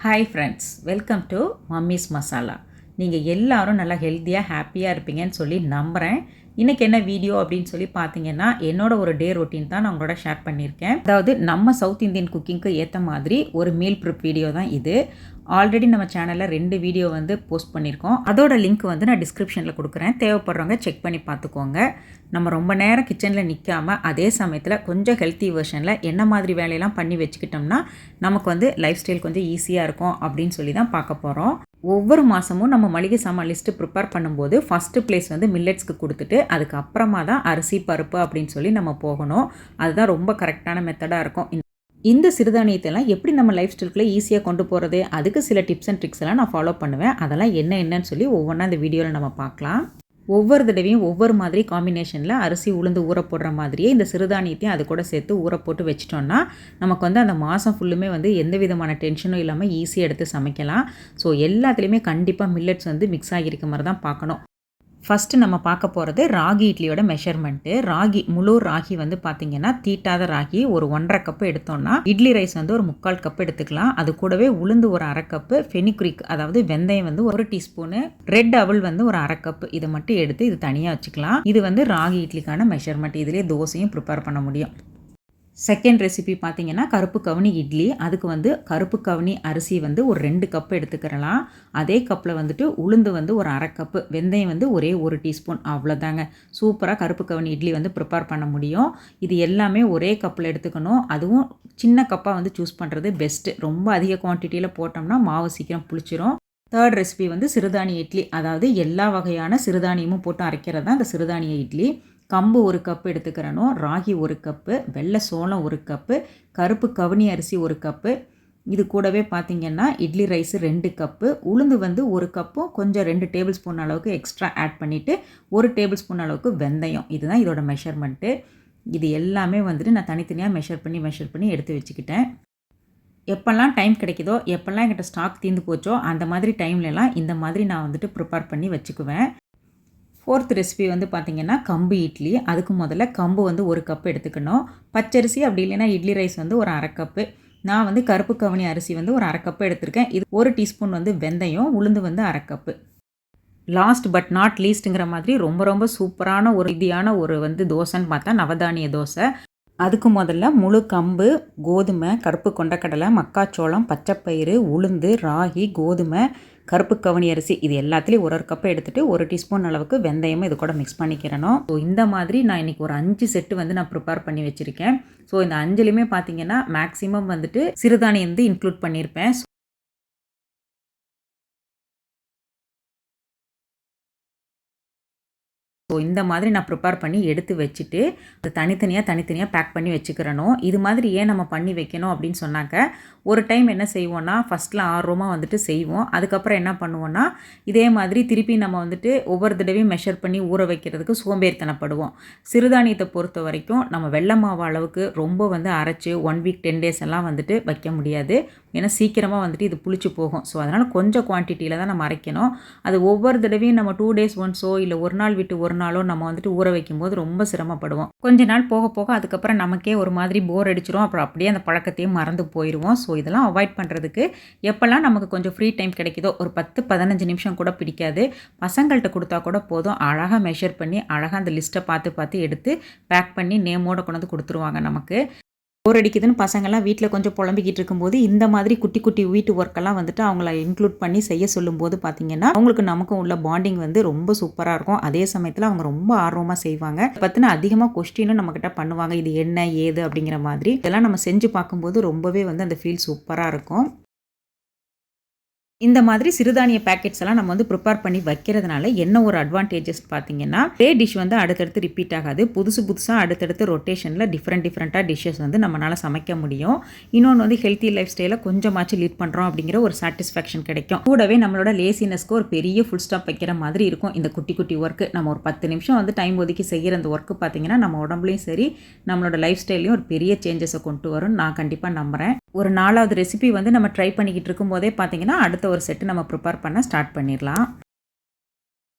Hi friends, welcome to mummy's masala. நீங்கள் எல்லாரும் நல்லா ஹெல்த்தியாக ஹாப்பியாக இருப்பீங்கன்னு சொல்லி நம்புகிறேன். இன்றைக்கி என்ன வீடியோ அப்படின்னு சொல்லி பார்த்தீங்கன்னா, என்னோட ஒரு டே ரொட்டீன் தான் நான் உங்களோட ஷேர் பண்ணியிருக்கேன். அதாவது நம்ம சவுத் இந்தியன் குக்கிங்க்கு ஏற்ற மாதிரி ஒரு மீல் ப்ரிப் வீடியோ தான் இது. ஆல்ரெடி நம்ம சேனலில் 2 வீடியோ போஸ்ட் பண்ணியிருக்கோம். அதோட லிங்க் நான் டிஸ்கிரிப்ஷனில் கொடுக்குறேன். தேவைப்படுறவங்க செக் பண்ணி பார்த்துக்கோங்க. நம்ம ரொம்ப நேரம் கிச்சனில் நிற்காமல் அதே சமயத்தில் கொஞ்சம் ஹெல்த்தி வெர்ஷனில் என்ன மாதிரி வேலையெல்லாம் பண்ணி வச்சுக்கிட்டோம்னா நமக்கு லைஃப் ஸ்டைல் கொஞ்சம் ஈஸியாக இருக்கும் அப்படின்னு சொல்லி தான் பார்க்க போகிறோம். ஒவ்வொரு மாதமும் நம்ம மளிகை சாமான் லிஸ்ட்டு ப்ரிப்பேர் பண்ணும்போது ஃபஸ்ட்டு ப்ளேஸ் மில்லட்ஸ்க்கு கொடுத்துட்டு அதுக்கப்புறமா தான் அரிசி பருப்பு அப்படின்னு சொல்லி நம்ம போகணும். அதுதான் ரொம்ப கரெக்டான மெத்தடாக இருக்கும். இந்த சிறுதானியத்தெல்லாம் எப்படி நம்ம லைஃப் ஸ்டைலுக்குள்ளே ஈஸியாக கொண்டு போகிறது, அதுக்கு சில டிப்ஸ் அண்ட் ட்ரிக்ஸ் எல்லாம் நான் ஃபாலோ பண்ணுவேன். அதெல்லாம் என்னன்னு சொல்லி ஒவ்வொன்றா இந்த வீடியோவில் நம்ம பார்க்கலாம். ஒவ்வொரு தடவையும் ஒவ்வொரு மாதிரி காம்பினேஷனில் அரிசி உளுந்து ஊற போடுற மாதிரியே இந்த சிறுதானியத்தையும் அது கூட சேர்த்து ஊற போட்டு வச்சிட்டோன்னா நமக்கு அந்த மாதம் ஃபுல்லுமே எந்த விதமான டென்ஷனும் இல்லாமல் ஈஸியாக எடுத்து சமைக்கலாம். ஸோ எல்லாத்துலேயுமே கண்டிப்பாக மில்லட்ஸ் மிக்ஸ் ஆகியிருக்க மாதிரி தான் பார்க்கணும். ஃபஸ்ட்டு நம்ம பார்க்க போகிறது ராகி இட்லியோட மெஷர்மெண்ட்டு. முழு ராகி பார்த்திங்கன்னா தீட்டாத ராகி ஒரு 1.5 கப்பு எடுத்தோம்னா இட்லி ரைஸ் ஒரு 3/4 கப்பு எடுத்துக்கலாம். அது கூடவே உளுந்து ஒரு 1/2 கப்பு, ஃபெனிக்ரிக் அதாவது வெந்தயம் 1 டீஸ்பூனு, ரெட் அவல் ஒரு 1/2 கப்பு, இதை மட்டும் எடுத்து இது தனியாக வச்சுக்கலாம். இது ராகி இட்லிக்கான மெஷர்மெண்ட். இதிலே தோசையும் ப்ரிப்பேர் பண்ண முடியும். செகண்ட் ரெசிபி பார்த்திங்கன்னா கருப்பு கவுனி இட்லி. அதுக்கு கருப்பு கவுனி அரிசி ஒரு 2 கப்பு எடுத்துக்கிறலாம். அதே கப்பில் உளுந்து ஒரு 1/2 கப்பு, வெந்தயம் ஒரே 1 டீஸ்பூன், அவ்வளோதாங்க. சூப்பராக கருப்பு கவுனி இட்லி ப்ரிப்பேர் பண்ண முடியும். இது எல்லாமே ஒரே கப்பில் எடுத்துக்கணும். அதுவும் சின்ன கப்பாக சூஸ் பண்ணுறது பெஸ்ட்டு. ரொம்ப அதிக குவான்டிட்டியில் போட்டோம்னா மாவு சீக்கிரம் புளிச்சிரும். தேர்ட் ரெசிபி சிறுதானிய இட்லி. அதாவது எல்லா வகையான சிறுதானியமும் போட்டு அரைக்கிறது தான் இந்த சிறுதானிய இட்லி. கம்பு 1 கப்பு எடுத்துக்கிறணும், ராகி 1 கப்பு, வெள்ளை சோளம் 1 கப்பு, கருப்பு கவுனி அரிசி 1 கப்பு. இது கூடவே பார்த்திங்கன்னா இட்லி ரைஸு 2 கப்பு, உளுந்து 1 கப்பும் கொஞ்சம் 2 டேபிள் ஸ்பூன் அளவுக்கு எக்ஸ்ட்ரா ஆட் பண்ணிவிட்டு 1 டேபிள் ஸ்பூன் அளவுக்கு வெந்தயம். இதுதான் இதோட மெஷர்மெண்ட்டு. இது எல்லாமே நான் தனித்தனியாக மெஷர் பண்ணி எடுத்து வச்சுக்கிட்டேன். எப்போல்லாம் டைம் கிடைக்குதோ, எப்போல்லாம் என்கிட்ட ஸ்டாக் தீர்ந்து போச்சோ அந்த மாதிரி டைம்லலாம் இந்த மாதிரி நான் ப்ரிப்பேர் பண்ணி வச்சுக்குவேன். ஃபோர்த் ரெசிபி பார்த்திங்கன்னா கம்பு இட்லி. அதுக்கு முதல்ல கம்பு 1 கப்பு எடுத்துக்கணும். பச்சரிசி அப்படி இல்லைன்னா இட்லி ரைஸ் ஒரு 1/2 கப்பு. நான் கருப்பு கவுனி அரிசி ஒரு 1/2 கப்பு எடுத்திருக்கேன். இது 1 டீஸ்பூன் வெந்தயம், உளுந்து 1/2 கப்பு. லாஸ்ட் பட் நாட் லீஸ்ட்டுங்கிற மாதிரி ரொம்ப ரொம்ப சூப்பரான ஒரு இதியான ஒரு தோசைன்னு பார்த்தா நவதானிய தோசை. அதுக்கு முதல்ல முழு கம்பு, கோதுமை, கருப்பு கொண்டக்கடலை, மக்காச்சோளம், பச்சைப்பயிறு, உளுந்து, ராகி, கோதுமை, கருப்பு கவுனி அரிசி இது எல்லாத்துலேயும் 1 கப்பை எடுத்துகிட்டு 1 டீஸ்பூன் அளவுக்கு வெந்தயமும் இது கூட மிக்ஸ் பண்ணிக்கிறணும். ஸோ இந்த மாதிரி நான் இன்றைக்கி ஒரு 5 செட்டு நான் ப்ரிப்பேர் பண்ணி வச்சுருக்கேன். ஸோ இந்த 5லையுமே பார்த்திங்கன்னா மேக்ஸிமம் சிறுதானியம் இன்க்ளூட் பண்ணியிருப்பேன். ஸோ இந்த மாதிரி நான் ப்ரிப்பேர் பண்ணி எடுத்து வச்சுட்டு அது தனித்தனியாக பேக் பண்ணி வச்சுக்கிறணும். இது மாதிரி ஏன் நம்ம பண்ணி வைக்கணும் அப்படின்னு சொன்னாக்க, ஒரு டைம் என்ன செய்வோன்னா ஃபஸ்ட்டில் ஆர்வமாக செய்வோம். அதுக்கப்புறம் என்ன பண்ணுவோன்னா இதே மாதிரி திருப்பி நம்ம ஒவ்வொரு தடவையும் மெஷர் பண்ணி ஊற வைக்கிறதுக்கு சோம்பேறித்தனப்படுவோம். சிறுதானியத்தை பொறுத்த வரைக்கும் நம்ம வெள்ளை மாவு அளவுக்கு ரொம்ப அரைச்சி 1 வீக் 10 டேஸ் எல்லாம் வைக்க முடியாது. ஏன்னா சீக்கிரமாக இது புளிச்சு போகும். ஸோ அதனால் கொஞ்சம் குவான்டிட்டியில் தான் நம்ம அரைக்கணும். அது ஒவ்வொரு தடவையும் நம்ம 2 டேஸ் ஒன்ஸோ இல்லை ஒரு நாள் விட்டு ஒரு நாளோ நம்ம ஊற வைக்கும்போது ரொம்ப சிரமப்படுவோம். கொஞ்ச நாள் போக போக அதுக்கப்புறம் நமக்கே ஒரு மாதிரி போர் அடிச்சிரும். அப்புறம் அப்படியே அந்த பழக்கத்தையும் மறந்து போயிடுவோம். ஸோ இதெல்லாம் அவாய்ட் பண்ணுறதுக்கு எப்போல்லாம் நமக்கு கொஞ்சம் ஃப்ரீ டைம் கிடைக்குதோ ஒரு 10-15 நிமிஷம் கூட பிடிக்காது, பசங்கள்கிட்ட கொடுத்தா கூட போதும். அழகாக மெஷர் பண்ணி அழகாக அந்த லிஸ்ட்டை பார்த்து எடுத்து பேக் பண்ணி நேமோட கொண்டு கொடுத்துருவாங்க. நமக்கு போர் அடிக்குதுன்னு பசங்கள்லாம் வீட்டில் கொஞ்சம் புலம்பிக்கிட்டு இருக்கும்போது இந்த மாதிரி குட்டி குட்டி வீட்டு ஒர்க்கெல்லாம் அவங்கள இன்க்ளூட் பண்ணி செய்ய சொல்லும்போது பார்த்திங்கன்னா அவங்களுக்கு நமக்கும் உள்ள பாண்டிங் ரொம்ப சூப்பராக இருக்கும். அதே சமயத்தில் அவங்க ரொம்ப ஆர்வமாக செய்வாங்க. பற்றின அதிகமாக கொஸ்டினும் நம்மக்கிட்ட பண்ணுவாங்க. இது என்ன ஏது அப்படிங்கிற மாதிரி இதெல்லாம் நம்ம செஞ்சு பார்க்கும்போது ரொம்பவே அந்த ஃபீல் சூப்பராக இருக்கும். இந்த மாதிரி சிறுதானிய பேக்கெட்ஸ் எல்லாம் நம்ம ப்ரிப்பேர் பண்ணி வைக்கிறதுனால என்ன ஒரு அட்வான்டேஜஸ் பார்த்தீங்கன்னா, ஒரே டிஷ் அடுத்தடுத்து ரிப்பீட் ஆகாது. புதுசாக அடுத்தடுத்து ரொட்டேஷனில் டிஃப்ரெண்ட்டாக டிஷ்ஷஸ் நம்மளால் சமைக்க முடியும். இன்னொன்று ஹெல்த்தி லைஃப் ஸ்டைலை கொஞ்சமாச்சு லீட் பண்ணுறோம் அப்படிங்கிற ஒரு சாட்டிஸ்ஃபேக்ஷன் கிடைக்கும். கூடவே நம்மளோட லேசினஸ்க்கு ஒரு பெரிய ஃபுல் ஸ்டாப் வைக்கிற மாதிரி இருக்கும். இந்த குட்டி குட்டி ஒர்க்கு நம்ம ஒரு 10 நிமிஷம் டைம் ஒதுக்கி செய்கிற அந்த ஒர்க்கு பார்த்தீங்கன்னா நம்ம உடம்புலையும் சரி நம்மளோட லைஃப் ஸ்டைலையும் ஒரு பெரிய சேஞ்சஸை கொண்டு வரும்னு நான் கண்டிப்பாக நம்புகிறேன். ஒரு 4வது ரெசிபி நம்ம ட்ரை பண்ணிக்கிட்டு இருக்கும்போதே பார்த்தீங்கன்னா அடுத்த ஒரு செட்டு நம்ம ப்ரிப்பேர் பண்ண ஸ்டார்ட் பண்ணிடலாம்.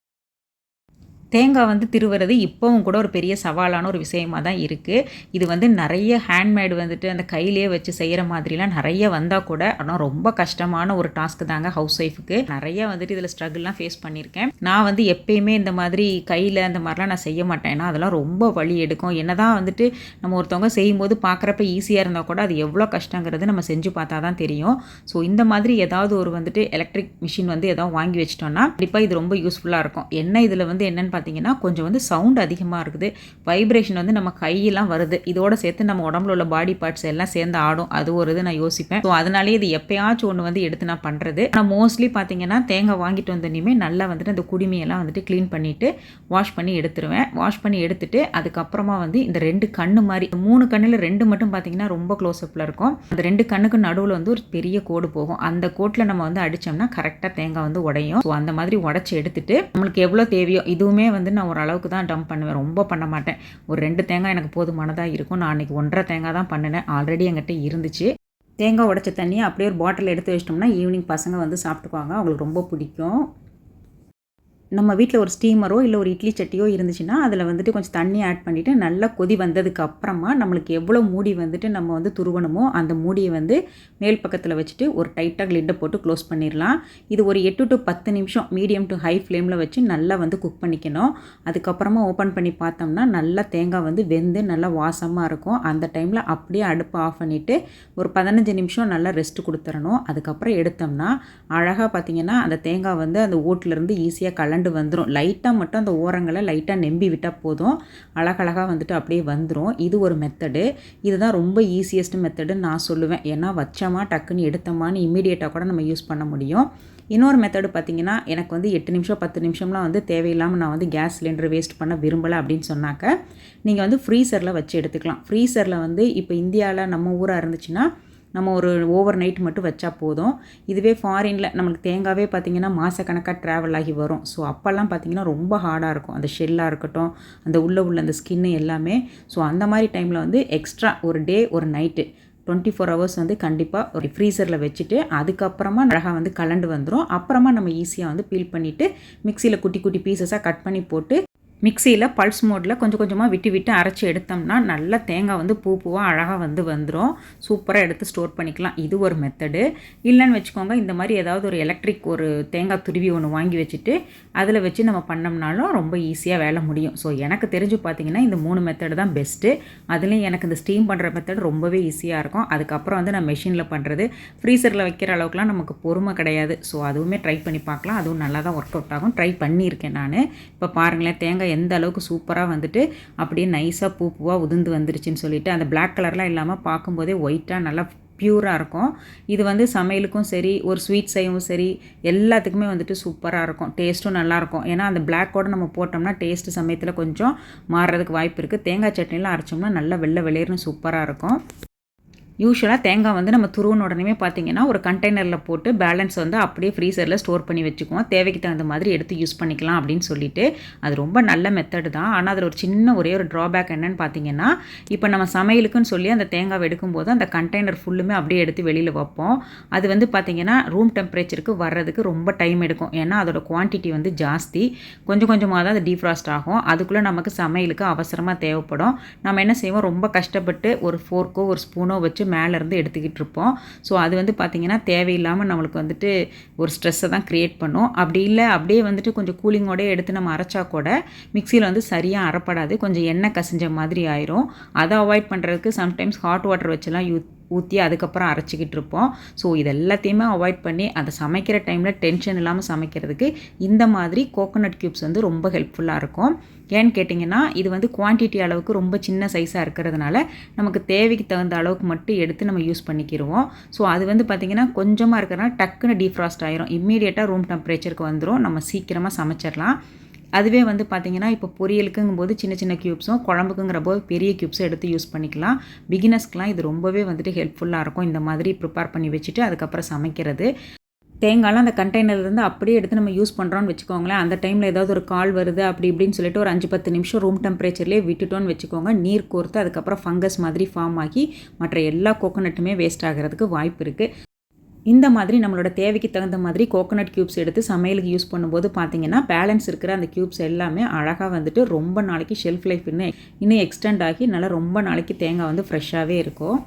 தேங்காய் வந்து திருவுறது இப்போவும் கூட ஒரு பெரிய சவாலான ஒரு விஷயமா தான் இருக்குது. இது வந்து நிறைய ஹேண்ட்மேடு வந்துட்டு அந்த கையிலேயே வச்சு செய்கிற மாதிரிலாம் நிறைய வந்தால் கூட, ஆனால் ரொம்ப கஷ்டமான ஒரு டாஸ்க்கு தாங்க ஹவுஸ் ஒய்ஃபுக்கு. நிறைய வந்துட்டு இதில் ஸ்ட்ரகிள்லாம் ஃபேஸ் பண்ணியிருக்கேன். நான் வந்து எப்பயுமே இந்த மாதிரி கையில் அந்த மாதிரிலாம் நான் செய்ய மாட்டேன். ஏன்னா அதெல்லாம் ரொம்ப வலி எடுக்கும். என்னதான் வந்துட்டு நம்ம ஒருத்தவங்க செய்யும்போது பார்க்குறப்ப ஈஸியாக இருந்தால் கூட அது எவ்வளோ கஷ்டங்கிறது நம்ம செஞ்சு பார்த்தா தான் தெரியும். ஸோ இந்த மாதிரி ஏதாவது ஒரு வந்துட்டு எலக்ட்ரிக் மிஷின் வந்து ஏதாவது வாங்கி வச்சிட்டோம்னா கண்டிப்பாக இது ரொம்ப யூஸ்ஃபுல்லாக இருக்கும். என்ன இதில் வந்து என்னென்னு பார்த்தீங்கன்னா கொஞ்சம் வந்து சவுண்ட் அதிகமாக இருக்குது, வைப்ரேஷன் வந்து நம்ம கையெல்லாம் வருது, இதோட சேர்த்து நம்ம உடம்புல உள்ள பாடி பார்ட்ஸ் எல்லாம் சேர்ந்து ஆடும். அது ஒரு இது நான் யோசிப்பேன். ஸோ அதனாலேயே இது எப்பயாச்சும் ஒன்று வந்து எடுத்து நான் பண்ணுறது. ஆனால் மோஸ்ட்லி பார்த்தீங்கன்னா தேங்காய் வாங்கிட்டு வந்தோடனே நல்லா வந்துட்டு அந்த குடுமையெல்லாம் வந்துட்டு க்ளீன் பண்ணிவிட்டு வாஷ் பண்ணி எடுத்துருவேன். வாஷ் பண்ணி எடுத்துட்டு அதுக்கப்புறமா வந்து இந்த 2 கண்ணு மாதிரி 3 கண்ணில் 2 மட்டும் பார்த்தீங்கன்னா ரொம்ப க்ளோஸ்அப்பில் இருக்கும். அந்த 2 கண்ணுக்கு நடுவில் வந்து ஒரு பெரிய கோடு போகும். அந்த கோட்டில் நம்ம வந்து அடித்தோம்னா கரெக்டாக தேங்காய் வந்து உடையும். ஸோ அந்த மாதிரி உடச்சி எடுத்துட்டு நம்மளுக்கு எவ்வளோ தேவையோ, இதுவுமே வந்து நான் ஓரளவுக்கு தான் டம்ப் பண்ணுவேன், ரொம்ப பண்ண மாட்டேன். ஒரு 2 தேங்காய் எனக்கு போதுமானதாக இருக்கும். நான் அன்றைக்கி 1.5 தேங்காய் தான் பண்ணினேன், ஆல்ரெடி என்கிட்ட இருந்துச்சு. தேங்காய் உடைச்ச தண்ணியை அப்படியே ஒரு பாட்டில் எடுத்து வச்சிட்டோம்னா ஈவினிங் பசங்க வந்து சாப்பிட்டுக்குவாங்க, அவங்களுக்கு ரொம்ப பிடிக்கும். நம்ம வீட்டில் ஒரு ஸ்டீமரோ இல்லை ஒரு இட்லி சட்டியோ இருந்துச்சுன்னா அதில் வந்துட்டு கொஞ்சம் தண்ணி ஆட் பண்ணிவிட்டு நல்லா கொதி வந்ததுக்கு அப்புறமா நம்மளுக்கு எவ்வளோ மூடி வந்துட்டு நம்ம வந்து துருவணுமோ அந்த மூடியை வந்து மேல் பக்கத்தில் வச்சுட்டு ஒரு டைட்டாக லிட்டை போட்டு க்ளோஸ் பண்ணிடலாம். இது ஒரு 8 to 10 நிமிஷம் மீடியம் டு ஹை ஃப்ளேமில் வச்சு நல்லா வந்து குக் பண்ணிக்கணும். அதுக்கப்புறமா ஓப்பன் பண்ணி பார்த்தோம்னா நல்லா தேங்காய் வந்து வெந்து நல்லா வாசமாக இருக்கும். அந்த டைமில் அப்படியே அடுப்பை ஆஃப் பண்ணிவிட்டு ஒரு 15 நிமிஷம் நல்லா ரெஸ்ட் கொடுத்துடணும். அதுக்கப்புறம் எடுத்தோம்னா அழகாக பார்த்திங்கன்னா அந்த தேங்காய் வந்து அந்த ஓட்டிலேருந்து ஈஸியாக வந்துடும். லைட்டாக மட்டும் அந்த ஓரங்களை லைட்டாக நெம்பி விட்டால் போதும், அழகழகாக வந்துட்டு அப்படியே வந்துடும். இது ஒரு மெத்தடு. இதுதான் ரொம்ப ஈஸியஸ்ட் மெத்தடுன்னு நான் சொல்லுவேன். ஏன்னா வச்சோமா டக்குன்னு எடுத்தோமான்னு இம்மீடியட்டாக கூட நம்ம யூஸ் பண்ண முடியும். இன்னொரு மெத்தடு பார்த்திங்கன்னா எனக்கு வந்து 8 நிமிஷம் 10 நிமிஷம்லாம் வந்து தேவையில்லாமல் நான் வந்து கேஸ் சிலிண்டர் வேஸ்ட் பண்ண விரும்பலை அப்படின்னு சொன்னாக்க நீங்கள் வந்து ஃப்ரீசரில் வச்சு எடுத்துக்கலாம். ஃப்ரீசரில் வந்து இப்போ இந்தியாவில் நம்ம ஊராக இருந்துச்சுன்னா நம்ம ஒரு ஓவர் நைட் மட்டும் வச்சா போதும். இதுவே ஃபாரினில் நம்மளுக்கு தேங்காவே பார்த்திங்கன்னா மாதக்கணக்காக ட்ராவல் ஆகி வரும். ஸோ அப்போல்லாம் பார்த்திங்கன்னா ரொம்ப ஹார்டாக இருக்கும், அந்த ஷெல்லாக இருக்கட்டும், அந்த உள்ள அந்த ஸ்கின்னு எல்லாமே. ஸோ அந்த மாதிரி டைமில் வந்து எக்ஸ்ட்ரா ஒரு டே ஒரு நைட்டு 24 ஹவர்ஸ் வந்து கண்டிப்பாக ஒரு ஃப்ரீசரில் வச்சுட்டு அதுக்கப்புறமா அழகாக வந்து கலண்டு வந்துடும். அப்புறமா நம்ம ஈஸியாக வந்து பீல் பண்ணிவிட்டு மிக்சியில் குட்டி குட்டி பீசஸாக கட் பண்ணி போட்டு மிக்சியில் பல்ஸ் மோடில் கொஞ்சம் கொஞ்சமாக விட்டு விட்டு அரைச்சி எடுத்தோம்னா நல்லா தேங்காய் வந்து பூவாக அழகாக வந்துடும். சூப்பராக எடுத்து ஸ்டோர் பண்ணிக்கலாம். இது ஒரு மெத்தடு. இல்லைன்னு வச்சுக்கோங்க, இந்த மாதிரி ஏதாவது ஒரு எலக்ட்ரிக் ஒரு தேங்காய் துருவி ஒன்று வாங்கி வச்சுட்டு அதில் வச்சு நம்ம பண்ணோம்னாலும் ரொம்ப ஈஸியாக வேலை முடியும். ஸோ எனக்கு தெரிஞ்சு பார்த்திங்கன்னா இந்த 3 மெத்தடு தான் பெஸ்ட்டு. அதுலேயும் எனக்கு இந்த ஸ்டீம் பண்ணுற மெத்தட் ரொம்பவே ஈஸியாக இருக்கும். அதுக்கப்புறம் வந்து நான் மெஷினில் பண்ணுறது ஃப்ரீசரில் வைக்கிற அளவுக்குலாம் நமக்கு பொறுமை கிடையாது. ஸோ அதுவுமே ட்ரை பண்ணி பார்க்கலாம். அதுவும் நல்லா தான் ஒர்க் அவுட் ஆகும். ட்ரை பண்ணியிருக்கேன் நான். இப்போ பாருங்களேன் தேங்காய் எந்த அளவுக்கு சூப்பராக வந்துட்டு அப்படியே நைஸாக பூவாக உதிர்ந்து வந்துருச்சுன்னு சொல்லிட்டு அந்த பிளாக் கலர்லாம் இல்லாமல் பார்க்கும்போதே ஒயிட்டாக நல்லா பியூராக இருக்கும். இது வந்து சமையலுக்கும் சரி ஒரு ஸ்வீட் செய்யவும் சரி எல்லாத்துக்குமே வந்துட்டு சூப்பராக இருக்கும். டேஸ்ட்டும் நல்லாயிருக்கும். ஏன்னா அந்த பிளாக்கோடு நம்ம போட்டோம்னா டேஸ்ட்டு சமயத்தில் கொஞ்சம் மாறுறதுக்கு வாய்ப்பு இருக்குது. தேங்காய் சட்னிலாம் அரைச்சோம்னா நல்லா வெள்ளை வெளியேறுன்னு சூப்பராக இருக்கும். யூஸ்வலாக தேங்காய் வந்து நம்ம துருவன உடனே பார்த்திங்கன்னா ஒரு கண்டெய்னரில் போட்டு பேலன்ஸ் வந்து அப்படியே ஃப்ரீசரில் ஸ்டோர் பண்ணி வச்சுக்குவோம். தேவைக்கு தகுந்த மாதிரி எடுத்து யூஸ் பண்ணிக்கலாம் அப்படின்னு சொல்லிட்டு அது ரொம்ப நல்ல மெத்தடு தான். ஆனால் அதில் ஒரு சின்ன ஒரே ஒரு ட்ராபேக் என்னென்னு பார்த்தீங்கன்னா இப்போ நம்ம சமையலுக்குன்னு சொல்லி அந்த தேங்காய் எடுக்கும்போது அந்த கண்டெய்னர் ஃபுல்லுமே அப்படியே எடுத்து வெளியில் வைப்போம். அது வந்து பார்த்திங்கன்னா ரூம் டெம்பரேச்சருக்கு வர்றதுக்கு ரொம்ப டைம் எடுக்கும். ஏன்னா அதோட குவான்டிட்டி வந்து ஜாஸ்தி. கொஞ்சம் கொஞ்சமாக தான் அது டீஃப்ராஸ்ட் ஆகும். அதுக்குள்ளே நமக்கு சமையலுக்கு அவசரமாக தேவைப்படும். நம்ம என்ன செய்வோம், ரொம்ப கஷ்டப்பட்டு ஒரு ஃபோர்க்கோ ஒரு ஸ்பூனோ வச்சு மேலேருந்து எடுத்துக்கிட்டு இருப்போம். ஸோ அது வந்து பார்த்திங்கன்னா தேவையில்லாமல் நம்மளுக்கு வந்துட்டு ஒரு ஸ்ட்ரெஸ்ஸை தான் க்ரியேட் பண்ணும். அப்படி இல்லை அப்படியே வந்துட்டு கொஞ்சம் கூலிங்கோடய எடுத்து நம்ம அரைச்சா கூட மிக்சியில் வந்து சரியாக அரைப்படாது, கொஞ்சம் எண்ணெய் கசிஞ்ச மாதிரி ஆயிரும். அதை அவாய்ட் பண்ணுறதுக்கு சம்டைம்ஸ் ஹாட் வாட்டர் வச்சுலாம் ஊற்றி அதுக்கப்புறம் அரைச்சிக்கிட்டு இருப்போம். ஸோ இது எல்லாத்தையுமே அவாய்ட் பண்ணி அதை சமைக்கிற டைமில் டென்ஷன் இல்லாமல் சமைக்கிறதுக்கு இந்த மாதிரி கோகோனட் க்யூப்ஸ் வந்து ரொம்ப ஹெல்ப்ஃபுல்லாக இருக்கும். ஏன்னு கேட்டிங்கன்னா இது வந்து குவான்டிட்டி அளவுக்கு ரொம்ப சின்ன சைஸாக இருக்கிறதுனால நமக்கு தேவைக்கு தகுந்த அளவுக்கு மட்டும் எடுத்து நம்ம யூஸ் பண்ணிக்கிடுவோம். ஸோ அது வந்து பார்த்திங்கன்னா கொஞ்சமாக இருக்கிறனால டக்குன்னு டீஃப்ராஸ்ட் ஆயிரும், இம்மீடியட்டாக ரூம் டெம்பரேச்சருக்கு வந்துடும், நம்ம சீக்கிரமாக சமைச்சிடலாம். அதுவே வந்து பார்த்திங்கன்னா இப்போ பொரியலுக்குங்கும்போது சின்ன சின்ன க்யூப்ஸும் குழம்புக்குங்கிற போது பெரிய க்யூப்ஸும் எடுத்து யூஸ் பண்ணிக்கலாம். பிகினர்ஸ்க்கெலாம் இது ரொம்பவே வந்துட்டு ஹெல்ப்ஃபுல்லாக இருக்கும். இந்த மாதிரி ப்ரிப்பேர் பண்ணி வச்சுட்டு அதுக்கப்புறம் சமைக்கிறது. தேங்காய்லாம் அந்த கண்டெய்னர்லேருந்து அப்படியே எடுத்து நம்ம யூஸ் பண்ணுறோன்னு வச்சுக்கோங்களேன். அந்த டைமில் ஏதாவது ஒரு கால் வருது அப்படி இப்படின்னு சொல்லிட்டு ஒரு 5-10 நிமிஷம் ரூம் டெம்பரேச்சர்லேயே விட்டுட்டோன்னு வச்சுக்கோங்க, நீர் கோர்த்து அதுக்கப்புறம் ஃபங்கஸ் மாதிரி ஃபார்ம் ஆகி மற்ற எல்லா கோகோனட்டுமே வேஸ்ட் ஆகிறதுக்கு வாய்ப்பு இருக்குது. இந்த மாதிரி நம்மளோட தேவைக்கு தகுந்த மாதிரி கோகோனட் க்யூப்ஸ் எடுத்து சமையலுக்கு யூஸ் பண்ணும்போது பார்த்தீங்கன்னா பேலன்ஸ் இருக்கிற அந்த க்யூப்ஸ் எல்லாமே அழகாக வந்துட்டு ரொம்ப நாளைக்கு ஷெல்ஃப் லைஃப் இன்னும் எக்ஸ்டெண்ட் ஆகி நல்லா ரொம்ப நாளைக்கு தேங்காய் வந்து ஃப்ரெஷ்ஷாகவே இருக்கும்.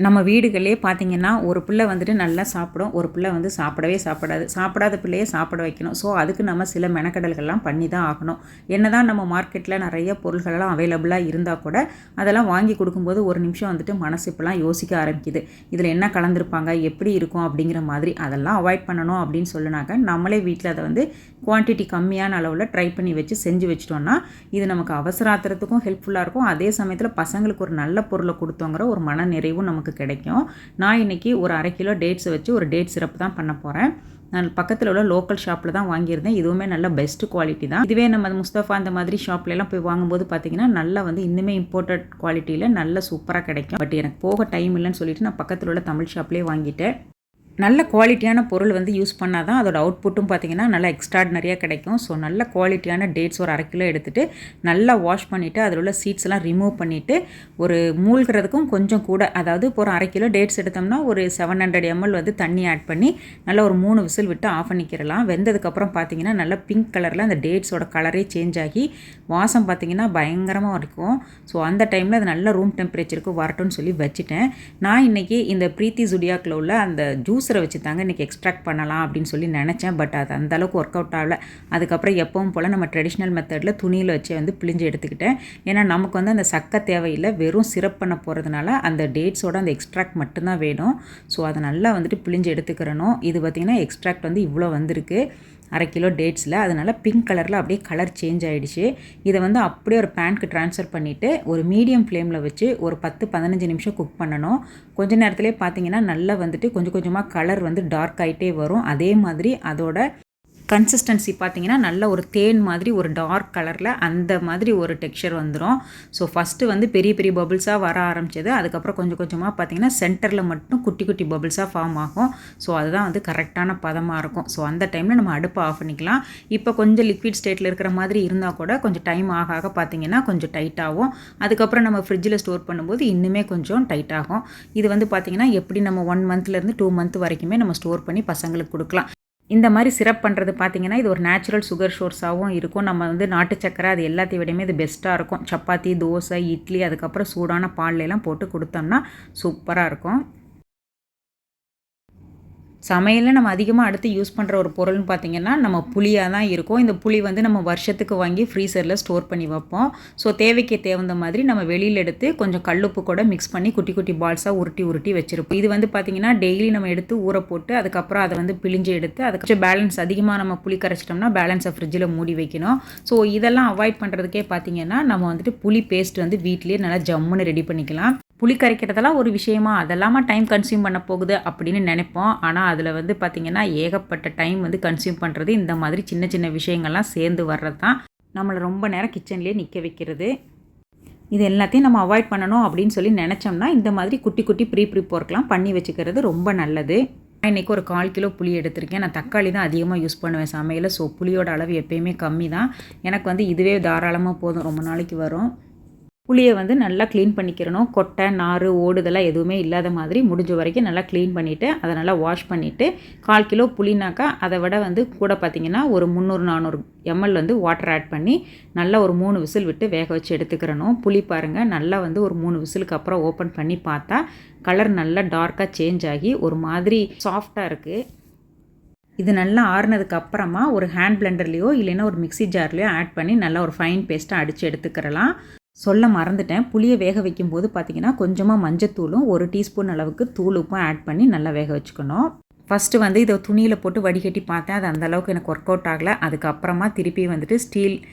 நம்ம வீடுகளே பார்த்திங்கன்னா ஒரு பிள்ளை வந்துட்டு நல்லா சாப்பிடும், ஒரு பிள்ளை வந்து சாப்பிடவே சாப்பிடாது. சாப்பிடாத பிள்ளையே சாப்பிட வைக்கணும். ஸோ அதுக்கு நம்ம சில மெனக்கடல்கள்லாம் பண்ணி தான் ஆகணும். என்ன தான் நம்ம மார்க்கெட்டில் நிறைய பொருள்களெல்லாம் அவைலபிளாக இருந்தால் கூட அதெல்லாம் வாங்கி கொடுக்கும்போது ஒரு நிமிஷம் வந்துட்டு மனசு இப்போலாம் யோசிக்க ஆரம்பிக்குது. இதில் என்ன கலந்துருப்பாங்க, எப்படி இருக்கும் அப்படிங்கிற மாதிரி. அதெல்லாம் அவாய்ட் பண்ணணும் அப்படின்னு சொல்லினாக்க நம்மளே வீட்டில் அதை வந்து குவான்டிட்டி கம்மியான அளவில் ட்ரை பண்ணி வச்சு செஞ்சு வச்சிட்டோன்னா இது நமக்கு அவசராத்திரத்துக்கும் ஹெல்ப்ஃபுல்லாக இருக்கும். அதே சமயத்தில் பசங்களுக்கு ஒரு நல்ல பொருளை கொடுத்தோங்கிற ஒரு மன நிறைவும் நமக்கு கிடைக்கும். நான் இன்றைக்கி ஒரு 1/2 கிலோ டேட்ஸை வச்சு ஒரு டேட் சிரப் தான் பண்ண போகிறேன். நான் பக்கத்தில் உள்ள லோக்கல் ஷாப்பில் தான் வாங்கியிருந்தேன். இதுவுமே நல்ல பெஸ்ட் குவாலிட்டி தான். இதுவே நம்ம முஸ்தஃபா அந்த மாதிரி ஷாப்லலாம் போய் வாங்கும்போது பார்த்திங்கன்னா நல்லா வந்து இன்னுமே இம்போர்ட்டட் குவாலிட்டியில் நல்ல சூப்பராக கிடைக்கும். பட் எனக்கு போக டைம் இல்லைன்னு சொல்லிட்டு நான் பக்கத்தில் உள்ள தமிழ் ஷாப்லேயே வாங்கிட்டேன். நல்ல குவாலிட்டியான பொருள் வந்து யூஸ் பண்ணால் தான் அதோட அவுட்புட்டும் பார்த்திங்கன்னா நல்லா எக்ஸ்ட்ராடினரியாக கிடைக்கும். ஸோ நல்ல குவாலிட்டியான டேட்ஸ் ஒரு 1/2 கிலோ எடுத்துகிட்டு நல்லா வாஷ் பண்ணிவிட்டு அதில் உள்ள சீட்ஸ் எல்லாம் ரிமூவ் பண்ணிவிட்டு ஒரு மூழ்கிறதுக்கும் கொஞ்சம் கூட, அதாவது இப்போ ஒரு 1/2 கிலோ டேட்ஸ் எடுத்தோம்னா ஒரு 700 ml வந்து தண்ணி ஆட் பண்ணி நல்லா ஒரு 3 விசில் விட்டு ஆஃப் பண்ணிக்கிறலாம். வெந்ததுக்கப்புறம் பார்த்திங்கன்னா நல்லா பிங்க் கலரில் அந்த டேட்ஸோட கலரே சேஞ்ச் ஆகி வாசம் பார்த்திங்கன்னா பயங்கரமாக இருக்கும். ஸோ அந்த டைமில் அது நல்ல ரூம் டெம்பரேச்சருக்கு வரட்டும்னு சொல்லி வச்சுட்டேன். நான் இன்றைக்கி இந்த பிரீத்தி ஜுடியாக்கில் உள்ள அந்த ஜூஸரை வச்சு தாங்க இன்றைக்கி எக்ஸ்ட்ராக்ட் பண்ணலாம் அப்படின்னு சொல்லி நினச்சேன். பட் அது அந்தளவுக்கு ஒர்க் அவுட் ஆகலை. அதுக்கப்புறம் எப்பவும் போல் நம்ம ட்ரெடிஷ்னல் மெத்தடில் துணியில் வச்சு வந்து பிழிஞ்சு எடுத்துக்கிட்டேன். ஏன்னா நமக்கு வந்து அந்த சக்கை தேவையில்லை, வெறும் சிரப் பண்ண போகிறதுனால அந்த டேட்ஸோட அந்த எக்ஸ்ட்ராக்ட் மட்டும்தான் வேணும். ஸோ அதை நல்லா வந்துட்டு பிழிஞ்சு எடுத்துக்கிறணும். இது பார்த்திங்கன்னா எக்ஸ்ட்ராக்ட் வந்து இவ்வளோ வந்திருக்கு 1/2 கிலோ டேட்ஸில். அதனால் பிங்க் கலரில் அப்படியே கலர் சேஞ்ச் ஆகிடுச்சு. இதை வந்து அப்படியே ஒரு பேனுக்கு ட்ரான்ஸ்ஃபர் பண்ணிவிட்டு ஒரு மீடியம் ஃப்ளேமில் வச்சு ஒரு 10-15 நிமிஷம் குக் பண்ணணும். கொஞ்ச நேரத்துலேயே பார்த்தீங்கன்னா நல்லா வந்துட்டு கொஞ்சம் கொஞ்சமாக கலர் வந்து டார்க் ஆகிட்டே வரும். அதே மாதிரி அதோட கன்சிஸ்டன்சி பார்த்திங்கன்னா நல்ல ஒரு தேன் மாதிரி ஒரு டார்க் கலரில் அந்த மாதிரி ஒரு டெக்ஸ்சர் வந்துடும். ஸோ ஃபஸ்ட்டு வந்து பெரிய பெரிய பபிள்ஸாக வர ஆரம்பிச்சது. அதுக்கப்புறம் கொஞ்சம் கொஞ்சமாக பார்த்திங்கன்னா சென்டரில் மட்டும் குட்டி குட்டி பபிள்ஸாக ஃபார்ம் ஆகும். ஸோ அதுதான் வந்து கரெக்டான பதமாக இருக்கும். ஸோ அந்த டைமில் நம்ம அடுப்பை ஆஃப் பண்ணிக்கலாம். இப்போ கொஞ்சம் லிக்விட் ஸ்டேட்டில் இருக்கிற மாதிரி இருந்தால் கூட கொஞ்சம் டைம் ஆக ஆக பார்த்திங்கன்னா கொஞ்சம் டைட் ஆகும். அதுக்கப்புறம் நம்ம ஃப்ரிட்ஜில் ஸ்டோர் பண்ணும்போது இன்னுமே கொஞ்சம் டைட் ஆகும். இது வந்து பார்த்திங்கன்னா எப்படி நம்ம 1 மந்த்லேருந்து 2 மந்த் வரைக்குமே நம்ம ஸ்டோர் பண்ணி பசங்களுக்கு கொடுக்கலாம். இந்த மாதிரி சிரப் பண்ணுறது பார்த்திங்கன்னா இது ஒரு நேச்சுரல் சுகர் சோர்ஸாகவும் இருக்கும். நம்ம வந்து நாட்டு சக்கரை அது எல்லாத்தையும் விடையுமே இது பெஸ்ட்டாக இருக்கும். சப்பாத்தி, தோசை, இட்லி, அதுக்கப்புறம் சூடான பால்லாம் போட்டு கொடுத்தோம்னா சூப்பராக இருக்கும். சமையலில் நம்ம அதிகமாக அடுத்து யூஸ் பண்ணுற ஒரு பொருள்னு பார்த்திங்கன்னா நம்ம புளியாக தான் இருக்கும். இந்த புளி வந்து நம்ம வருஷத்துக்கு வாங்கி ஃப்ரீசரில் ஸ்டோர் பண்ணி வைப்போம். ஸோ தேவைக்கு தகுந்த மாதிரி நம்ம வெளியில் எடுத்து கொஞ்சம் கல்லுப்பு கூட மிக்ஸ் பண்ணி குட்டி குட்டி பால்ஸாக உருட்டி உருட்டி வச்சுருப்போம். இது வந்து பார்த்திங்கன்னா டெய்லி நம்ம எடுத்து ஊற போட்டு அதுக்கப்புறம் அதை வந்து பிழிஞ்சு எடுத்து அதுக்கு பேலன்ஸ் அதிகமாக நம்ம புளி கரைச்சிட்டோம்னா பேலன்ஸை ஃப்ரிட்ஜில் மூடி வைக்கணும். ஸோ இதெல்லாம் அவாய்ட் பண்ணுறதுக்கே பார்த்திங்கன்னா நம்ம வந்துட்டு புளி பேஸ்ட் வந்து வீட்டிலேயே நல்லா ஜம்முன்னு ரெடி பண்ணிக்கலாம். புளி கரைக்கிறதெல்லாம் ஒரு விஷயமா, அதெல்லாமா டைம் கன்சியூம் பண்ண போகுது அப்படின்னு நினைப்போம். ஆனால் அதில் வந்து பார்த்திங்கன்னா ஏகப்பட்ட டைம் வந்து கன்சியூம் பண்ணுறது இந்த மாதிரி சின்ன சின்ன விஷயங்கள்லாம் சேர்ந்து வர்றது தான் நம்மளை ரொம்ப நேரம் கிச்சன்லேயே நிற்க வைக்கிறது. இது எல்லாத்தையும் நம்ம அவாய்ட் பண்ணணும் அப்படின்னு சொல்லி நினச்சோம்னா இந்த மாதிரி குட்டி குட்டி ப்ரிப்போர்க்கெலாம் பண்ணி வச்சுக்கிறது ரொம்ப நல்லது. நான் இன்றைக்கி ஒரு 1/4 கிலோ புளி எடுத்திருக்கேன். நான் தக்காளி தான் அதிகமாக யூஸ் பண்ணுவேன் சமையலில். ஸோ புளியோட அளவு எப்பயுமே கம்மி தான். எனக்கு வந்து இதுவே தாராளமாக போதும், ரொம்ப நாளைக்கு வரும். புளியை வந்து நல்லா க்ளீன் பண்ணிக்கிறணும். கொட்டை, நார், ஓடுதெல்லாம் எதுவுமே இல்லாத மாதிரி முடிஞ்ச வரைக்கும் நல்லா க்ளீன் பண்ணிவிட்டு அதை நல்லா வாஷ் பண்ணிவிட்டு 1/4 கிலோ புளினாக்கா அதை விட வந்து கூட பார்த்திங்கன்னா ஒரு 300-400 ml வந்து வாட்டர் ஆட் பண்ணி நல்லா ஒரு 3 விசில் விட்டு வேக வச்சு எடுத்துக்கிறணும். புளி பாருங்கள் நல்லா வந்து ஒரு 3 விசிலுக்கு அப்புறம் ஓப்பன் பண்ணி பார்த்தா கலர் நல்லா டார்க்காக சேஞ்ச் ஆகி ஒரு மாதிரி சாஃப்டாக இருக்குது. இது நல்லா ஆறுனதுக்கு அப்புறமா ஒரு ஹேண்ட் பிளெண்டர்லேயோ இல்லைன்னா ஒரு மிக்ஸி ஜார்லேயோ ஆட் பண்ணி நல்லா ஒரு ஃபைன் பேஸ்ட்டாக அடித்து எடுத்துக்கிறலாம். சொல்ல மறந்துட்டேன், புளியை வேக வைக்கும்போது பார்த்திங்கன்னா கொஞ்சமாக மஞ்சத்தூளும் 1 டீஸ்பூன் அளவுக்கு தூள் உப்பும் ஆட் பண்ணி நல்லா வேக வச்சுக்கணும். ஃபஸ்ட்டு வந்து இதை துணியில் போட்டு வடிகட்டி பார்த்தேன், அது அந்தளவுக்கு எனக்கு ஒர்க் அவுட் ஆகலை. அதுக்கப்புறமா திருப்பி வந்துட்டு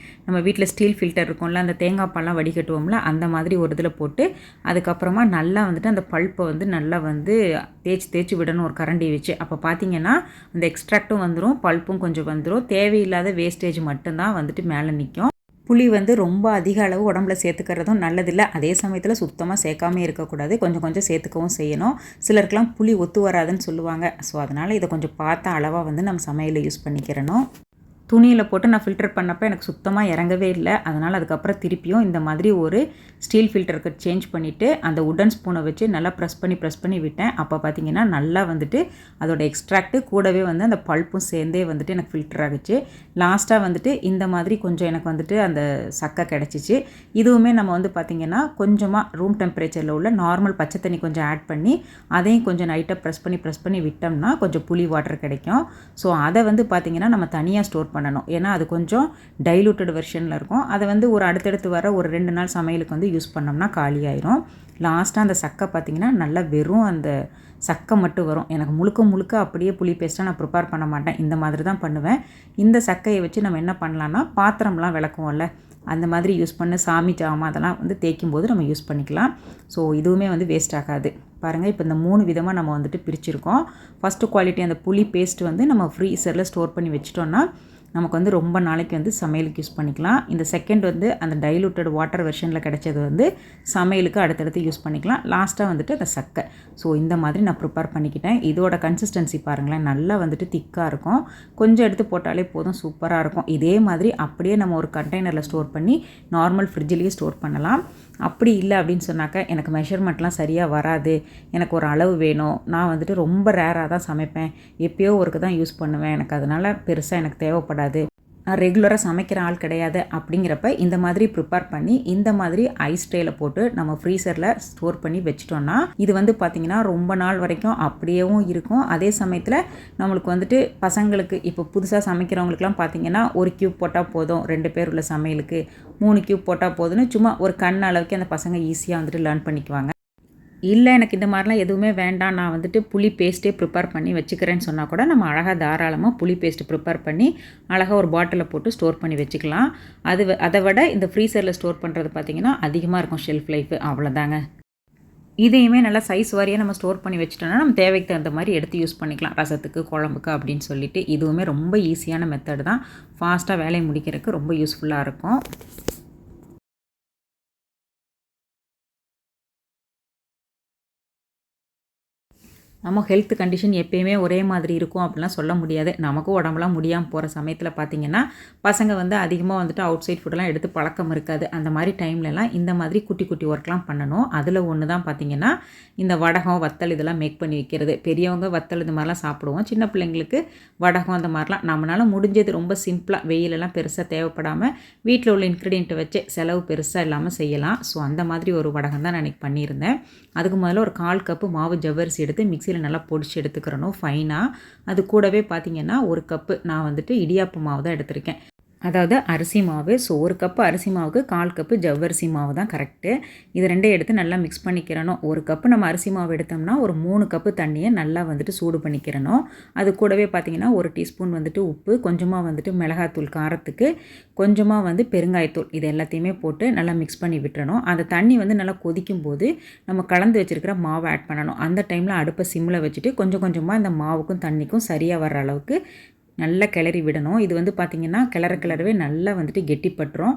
நம்ம வீட்டில் ஸ்டீல் ஃபில்டர் இருக்கும்ல, அந்த தேங்காய் பால்லாம் வடிகட்டுவோம்ல, அந்த மாதிரி ஒரு இதில் போட்டு அதுக்கப்புறமா நல்லா வந்துட்டு அந்த பல்ப்பை வந்து நல்லா வந்து தேய்ச்சி விடணும் ஒரு கரண்டி வச்சு. அப்போ பார்த்திங்கன்னா அந்த எக்ஸ்ட்ராக்டும் வந்துடும், பல்ப்பும் கொஞ்சம் வந்துடும். தேவையில்லாத வேஸ்டேஜ் மட்டும்தான் வந்துட்டு மேலே நிற்கும். புளி வந்து ரொம்ப அதிக அளவு உடம்புல சேர்த்துக்கிறதும் நல்லதில்லை. அதே சமயத்தில் சுத்தமாக சேர்க்காமே இருக்கக்கூடாது, கொஞ்சம் கொஞ்சம் சேர்த்துக்கவும் செய்யணும். சிலருக்கெலாம் புளி ஒத்து வராதுன்னு சொல்லுவாங்க. ஸோ அதனால் இதை கொஞ்சம் பார்த்த அளவாக வந்து நம்ம சமையலில் யூஸ் பண்ணிக்கிறணும். துணியில் போட்டு நான் ஃபில்டர் பண்ணப்போ எனக்கு சுத்தமாக இறங்கவே இல்லை. அதனால் அதுக்கப்புறம் திருப்பியும் இந்த மாதிரி ஒரு ஸ்டீல் ஃபில்டருக்கு சேஞ்ச் பண்ணிவிட்டு அந்த உடன் ஸ்பூனை வச்சு நல்லா ப்ரெஸ் பண்ணி விட்டேன். அப்போ பார்த்திங்கன்னா நல்லா வந்துட்டு அதோட எக்ஸ்ட்ராக்ட்டு கூடவே வந்து அந்த பல்ப்பும் சேர்ந்தே வந்துட்டு எனக்கு ஃபில்டர் ஆகிச்சு. லாஸ்ட்டாக வந்துட்டு இந்த மாதிரி கொஞ்சம் எனக்கு வந்துட்டு அந்த சக்கை கிடச்சிச்சு. இதுவுமே நம்ம வந்து பார்த்திங்கன்னா கொஞ்சமாக ரூம் டெம்பரேச்சரில் உள்ள நார்மல் பச்சை தண்ணி கொஞ்சம் ஆட் பண்ணி அதையும் கொஞ்சம் நைட்டாக ப்ரெஸ் பண்ணி விட்டோம்னா கொஞ்சம் புளி வாட்டர் கிடைக்கும். ஸோ அதை வந்து பார்த்திங்கன்னா நம்ம தனியாக ஸ்டோர் பண்ணணும். ஏன்னா அது கொஞ்சம் டைலூட்டட் வெர்ஷனில் இருக்கும். அதை வந்து ஒரு அடுத்தடுத்து வர ஒரு 2 நாள் சமையலுக்கு வந்து யூஸ் பண்ணோம்னா காலியாயிரும். லாஸ்ட்டாக அந்த சக்கை பார்த்திங்கன்னா நல்லா வெறும் அந்த சக்கை மட்டும் வரும். எனக்கு முழுக்க அப்படியே புளி பேஸ்ட்டாக நான் ப்ரிப்பேர் பண்ண மாட்டேன். இந்த மாதிரி தான் பண்ணுவேன். இந்த சக்கையை வச்சு நம்ம என்ன பண்ணலான்னா பாத்திரம்லாம் விளக்குவோம்ல அந்த மாதிரி யூஸ் பண்ண சாமி ஜாமான் அதெல்லாம் வந்து தேய்க்கும் போது நம்ம யூஸ் பண்ணிக்கலாம். ஸோ இதுவுமே வந்து வேஸ்ட் ஆகாது. பாருங்கள், இப்போ இந்த 3 விதமாக நம்ம வந்துட்டு பிரிச்சிருக்கோம். ஃபஸ்ட்டு குவாலிட்டி அந்த புளி பேஸ்ட் வந்து நம்ம ஃப்ரீசரில் ஸ்டோர் பண்ணி வச்சிட்டோன்னா நமக்கு வந்து ரொம்ப நாளைக்கு வந்து சமையலுக்கு யூஸ் பண்ணிக்கலாம். இந்த செகண்ட் வந்து அந்த டைலூட்டட் வாட்டர் வெர்ஷனில் கிடைச்சது வந்து சமையலுக்கு அடுத்தடுத்து யூஸ் பண்ணிக்கலாம். லாஸ்ட்டாக வந்துட்டு அந்த சக்கை. ஸோ இந்த மாதிரி நான் ப்ரிப்பேர் பண்ணிக்கிட்டேன். இதோட கன்சிஸ்டன்சி பாருங்களேன், நல்லா வந்துட்டு திக்காக இருக்கும். கொஞ்சம் எடுத்து போட்டாலே போதும், சூப்பராக இருக்கும். இதே மாதிரி அப்படியே நம்ம ஒரு கண்டெய்னரில் ஸ்டோர் பண்ணி நார்மல் ஃப்ரிட்ஜிலேயே ஸ்டோர் பண்ணலாம். அப்படி இல்லை அப்படின்னு சொன்னாக்கா எனக்கு மெஷர்மெண்ட்லாம் சரியாக வராது, எனக்கு ஒரு அளவு வேணும், நான் வந்துட்டு ரொம்ப ரேராக தான் சமைப்பேன், எப்போயோ ஒருக்கு தான் யூஸ் பண்ணுவேன், எனக்கு அதனால் பெருசாக எனக்கு தேவைப்படாது, நான் ரெகுலராக சமைக்கிற ஆள் கிடையாது அப்படிங்கிறப்ப இந்த மாதிரி ப்ரிப்பேர் பண்ணி இந்த மாதிரி ஐஸ் ட்ரேயில் போட்டு நம்ம ஃப்ரீசரில் ஸ்டோர் பண்ணி வச்சிட்டோன்னா இது வந்து பார்த்திங்கன்னா ரொம்ப நாள் வரைக்கும் அப்படியேவும் இருக்கும். அதே சமயத்தில் நம்மளுக்கு வந்துட்டு பசங்களுக்கு இப்போ புதுசாக சமைக்கிறவங்களுக்குலாம் பார்த்திங்கன்னா ஒரு கியூப் போட்டால் போதும், 2 பேர் உள்ள சமையலுக்கு 3 கியூப் போட்டால் போதும்னு சும்மா ஒரு கண் அளவுக்கு அந்த பசங்க ஈஸியாக வந்துட்டு லேர்ன் பண்ணிக்குவாங்க. இல்லை எனக்கு இந்த மாதிரிலாம் எதுவுமே வேண்டாம், நான் வந்துட்டு புளி பேஸ்ட்டே ப்ரிப்பேர் பண்ணி வச்சுக்கிறேன்னு சொன்னால் கூட நம்ம அழகாக தாராளமாக புளி பேஸ்ட்டு ப்ரிப்பேர் பண்ணி அழகாக ஒரு பாட்டிலில் போட்டு ஸ்டோர் பண்ணி வச்சுக்கலாம். அதை விட இந்த ஃப்ரீசரில் ஸ்டோர் பண்ணுறது பார்த்திங்கன்னா அதிகமாக இருக்கும் ஷெல்ஃப் லைஃபு. அவ்வளோதாங்க. இதையுமே நல்லா சைஸ் வாரியாக நம்ம ஸ்டோர் பண்ணி வச்சுட்டோம்னா நம்ம தேவைக்கு தகுந்த மாதிரி எடுத்து யூஸ் பண்ணிக்கலாம், ரசத்துக்கு குழம்புக்கு அப்படின்னு சொல்லிட்டு. இதுவுமே ரொம்ப ஈஸியான மெத்தட் தான், ஃபாஸ்ட்டாக வேலையை முடிக்கிறதுக்கு ரொம்ப யூஸ்ஃபுல்லாக இருக்கும். நம்ம ஹெல்த் கண்டிஷன் எப்பயுமே ஒரே மாதிரி இருக்கும் அப்படிலாம் சொல்ல முடியாது. நமக்கும் உடம்புலாம் முடியாமல் போகிற சமயத்தில் பார்த்திங்கன்னா பசங்க வந்து அதிகமாக வந்துட்டு அவுட் சைட் ஃபுட்டெல்லாம் எடுத்து பழக்கம் இருக்காது. அந்த மாதிரி டைம்லலாம் இந்த மாதிரி குட்டி ஒர்க்லாம் பண்ணணும். அதில் ஒன்று தான் பார்த்திங்கன்னா இந்த வடகம் வத்தல் இதெல்லாம் மேக் பண்ணி வைக்கிறது. பெரியவங்க வத்தல் இது மாதிரிலாம் சாப்பிடுவோம், சின்ன பிள்ளைங்களுக்கு வடகம் அந்த மாதிரிலாம் நம்மளால் முடிஞ்சது ரொம்ப சிம்பிளாக வெயிலெல்லாம் பெருசாக தேவைப்படாமல் வீட்டில் உள்ள இன்க்ரீடியண்ட்டை வச்சு செலவு பெருசாக இல்லாமல் செய்யலாம். ஸோ அந்த மாதிரி ஒரு வடகம் தான் நான் இன்றைக்கி பண்ணியிருந்தேன். அதுக்கு முதல்ல ஒரு 1/4 கப்பு மாவு ஜவ்வரிசி எடுத்து மிக்சியில் நல்லா பொடிச்சு எடுத்துக்கிறணும் ஃபைனாக. அது கூடவே பார்த்திங்கன்னா 1 கப்பு நான் வந்துட்டு இடியாப்பு மாவு தான் எடுத்திருக்கேன், அதாவது அரிசி மாவு. ஸோ 1 கப்பு அரிசி மாவுக்கு 1/4 கப்பு ஜவ்வரிசி மாவு தான் கரெக்டு. இது ரெண்டையும் எடுத்து நல்லா மிக்ஸ் பண்ணிக்கிறணும். 1 கப்பு நம்ம அரிசி மாவு எடுத்தோம்னா ஒரு 3 கப்பு தண்ணியை நல்லா வந்துட்டு சூடு பண்ணிக்கிறணும். அது கூடவே பார்த்திங்கன்னா 1 டீஸ்பூன் வந்துட்டு உப்பு, கொஞ்சமாக வந்துட்டு மிளகாத்தூள் காரத்துக்கு, கொஞ்சமாக வந்து பெருங்காயத்தூள், இது எல்லாத்தையுமே போட்டு நல்லா மிக்ஸ் பண்ணி விட்டுறணும். அந்த தண்ணி வந்து நல்லா கொதிக்கும் போது நம்ம கலந்து வச்சுருக்கிற மாவை ஆட் பண்ணணும். அந்த டைமில் அடுப்பை சிம்மில் வச்சுட்டு கொஞ்சமாக இந்த மாவுக்கும் தண்ணிக்கும் சரியாக வர்ற அளவுக்கு நல்லா கிளறி விடணும். இது வந்து பார்த்திங்கன்னா கிளறவே நல்லா வந்துட்டு கெட்டிப்பட்டுரும்.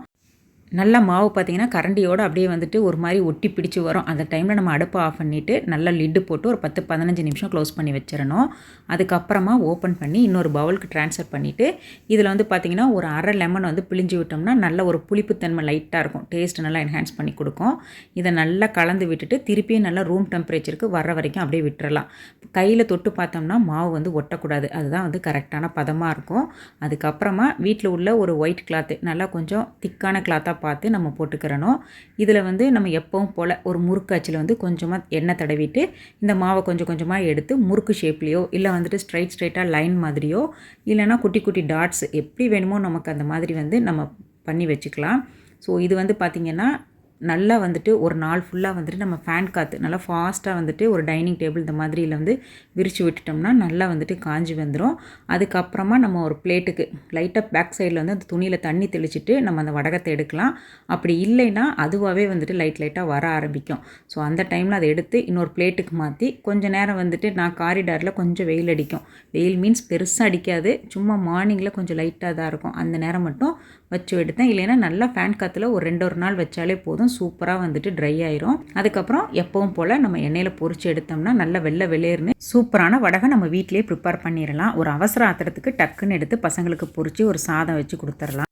நல்லா மாவு பார்த்திங்கன்னா கரண்டியோடு அப்படியே வந்துட்டு ஒரு மாதிரி ஒட்டி பிடிச்சி வரும். அந்த டைமில் நம்ம அடுப்பை ஆஃப் பண்ணிவிட்டு நல்லா லிட்டு போட்டு ஒரு 10-15 நிமிஷம் க்ளோஸ் பண்ணி வச்சிடணும். அதுக்கப்புறமா ஓப்பன் பண்ணி இன்னொரு பவுலுக்கு ட்ரான்ஸ்ஃபர் பண்ணிவிட்டு இதில் வந்து பார்த்திங்கன்னா ஒரு அரை லெமன் வந்து பிழிஞ்சு விட்டோம்னா நல்ல ஒரு புளிப்புத்தன்மை லைட்டாக இருக்கும், டேஸ்ட் நல்லா என்ஹான்ஸ் பண்ணி கொடுக்கும். இதை நல்லா கலந்து விட்டுட்டு திருப்பியும் நல்லா ரூம் டெம்பரேச்சருக்கு வர வரைக்கும் அப்படியே விட்டுறலாம். கையில் தொட்டு பார்த்தோம்னா மாவு வந்து ஒட்டக்கூடாது, அதுதான் வந்து கரெக்டான பதமாக இருக்கும். அதுக்கப்புறமா வீட்டில் உள்ள ஒரு ஒயிட் கிளாத்து, நல்லா கொஞ்சம் திக்கான கிளாத்தாக பார்த்து நம்ம போட்டுக்கிறணும். இதில் வந்து நம்ம எப்பவும் போல் ஒரு முறுக்கு அச்சில் வந்து கொஞ்சமாக எண்ணெய் தடவிட்டு இந்த மாவை கொஞ்சமாக எடுத்து முறுக்கு ஷேப்லேயோ இல்லை வந்துட்டு ஸ்ட்ரைட்டாக லைன் மாதிரியோ இல்லைனா குட்டி டாட்ஸ் எப்படி வேணுமோ நமக்கு அந்த மாதிரி வந்து நம்ம பண்ணி வச்சுக்கலாம். ஸோ இது வந்து பார்த்திங்கன்னா நல்லா வந்துட்டு ஒரு நாள் ஃபுல்லாக வந்துட்டு நம்ம ஃபேன் காற்று நல்லா ஃபாஸ்ட்டாக வந்துட்டு ஒரு டைனிங் டேபிள் இந்த மாதிரியில் வந்து விரித்து விட்டுட்டோம்னா நல்லா வந்துட்டு காஞ்சி வந்துடும். அதுக்கப்புறமா நம்ம ஒரு பிளேட்டுக்கு லைட்டாக பேக் சைடில் வந்து அந்த துணியில் தண்ணி தெளிச்சிட்டு நம்ம அந்த வடகத்தை எடுக்கலாம். அப்படி இல்லைன்னா அதுவாகவே வந்துட்டு லைட்டாக வர ஆரம்பிக்கும். ஸோ அந்த டைமில் அதை எடுத்து இன்னொரு பிளேட்டுக்கு மாற்றி கொஞ்சம் நேரம் வந்துட்டு நான் காரிடாரில் கொஞ்சம் வெயில் அடிக்கும், வெயில் மீன்ஸ் பெருசாக அடிக்காது, சும்மா மார்னிங்கில் கொஞ்சம் லைட்டாக தான் இருக்கும், அந்த நேரம் மட்டும் வச்சு எடுத்தேன். இல்லைன்னா நல்லா ஃபேன் காற்றுல ஒரு 2 நாள் வச்சாலே போதும், போதும் சூப்பராக வந்துட்டு ட்ரை ஆயிரும். அதுக்கப்புறம் எப்பவும் போல் நம்ம எண்ணெயில் பொரிச்சு எடுத்தோம்னா நல்ல வெள்ளை வெளியேறுன்னு சூப்பரான வடகை நம்ம வீட்டிலேயே ப்ரிப்பேர் பண்ணிடலாம். ஒரு அவசர ஆத்திரத்துக்கு டக்குன்னு எடுத்து பசங்களுக்கு பொரிச்சு ஒரு சாதம் வச்சு கொடுத்துடலாம்.